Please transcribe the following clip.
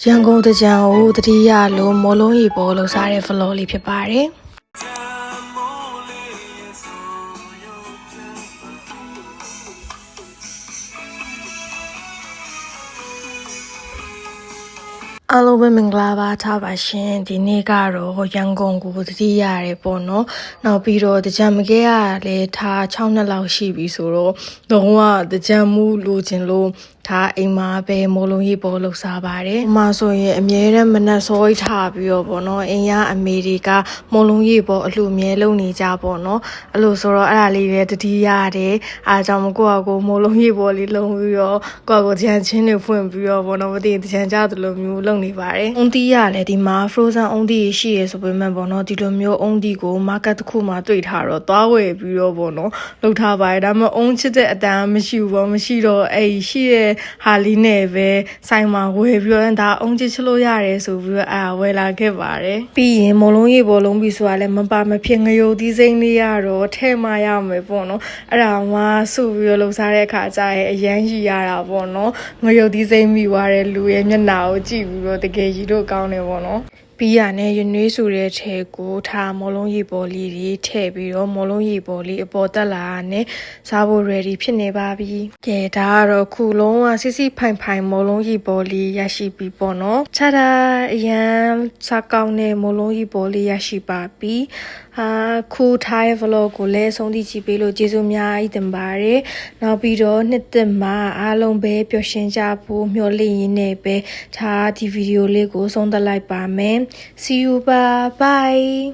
ရန်ကုန်တကြံကိုတတိယလိုမော်လုံးရီပေါ်လှူစားတဲ့ vlog လေးဖြစ်ပါတယ်အားလုံးပဲမင်္ဂလာပါထားပါရှင်ဒီနေ့ကတော့ရန်ကုန်ကိုတတိယရတယ်ပေါ့နော်နောက်ပြီးတော့တကြံမကဲရလည်းထား6နှစ်လောက်ရှိပြီဆိုတော့တော့ကတကြံမှုလိုချင်လို့ဒါအိမ်မှာပဲမော်လုံးရီပေါ်လှူစားပါတယ်။အမဆိုရင်အမြဲတမ်းမနက်စောထားပြီးတော့ပေါ့နော်အိမ်ရအမေတွေကမော်လုံးရီပေါ်အလှအမြဲလုပ်နေကြပေါ့နော်အဲ့လိုဆိုတော့အဲ့ဒါလေးလည်းတတိယရတယ်အားကြောင့်ကိုယ့်အကိုမော်လုံးရီပေါ်လေးလုံပြီးတော့ကိုယ့်အကိုတကြံချင်းတွေဖွင့်ပြီးတော့ပေါ့နော်မသိတကြံကြသလိုမျိုးလုပ်နေပါတယ်။အုံးတီးရလည်းဒီမှာ frozen အုံးတီးရှိရဆိုပေမဲ့ပေါ့နော်ဒီလိုမျိုးအုံးတီးကို market တစ်ခုမှာတွေ့ထားတော့သွားဝယ်ပြီးတော့ပေါ့နော်လုပ်ထားပါတယ်ဒါပေမဲ့အုံးချစ်တဲ့အတန်းမရှိဘူးပေါ့မရှိတော့အဲ့ရှိတဲ့ဟာလေးနဲ့ပဲဆိုင်မှာဝယ်ပြီးတော့ဒါအုံးချစ်ချလို့ရတယ်ဆိုပြီးတော့ဝယ်လာခဲ့ပါတယ်ပြီးရင်မလုံးရေပေါ်လုံးပြီးဆိုတာလည်းမပါမဖြစ်ငရုတ်သီးစိမ့်လေးရတော့ထဲမှာရမယ်ပေါ့နော်အဲ့ဒါမှစုပြီးတော့လှူစားတဲ့အခါကျရင်အရန်ရှိရတာပေါ့နော်ငရုတ်သီးစိမ့်မိသွားတဲ့လူရဲ့မျက်နှာကိုကြည့်ပြီးတော့တကယ်ကြီးတော့ကောင်းတယ်ပေါ့နော်ပြီးရနဲ့ရနွေးဆူတဲ့ထဲကိုထားမော်လုံးရီပေါ်လေးတွေထည့်ပြီးတော့မော်လုံးရီပေါ်လေးအပေါ်တက်လာနဲ့စားဖို့ ready ဖြစ်နေပါပြီ။ကဲဒါကတော့ခုလုံးဝစစ်စစ်ဖိုင်ဖိုင်မော်လုံးရီပေါ်လေးရရှိပြီပေါ့နော်။ခြားတာအရန်စားကောင်းတဲ့မော်လုံးရီပေါ်လေးရရှိပါပြီ။ခုထားရဲ့ vlog ကိုလည်းအဆုံးထိကြည့်ပေးလို့ကျေးဇူးများကြီးတင်ပါတယ်။နောက်ပြီးတော့နှစ်သက်မှာအားလုံးပဲပျော်ရွှင်ကြဖို့မျှော်လင့်ရင်းနဲ့ပဲထားဒီဗီဒီယိုလေးကိုဆုံးသက်လိုက်ပါမယ်။ See you bye bye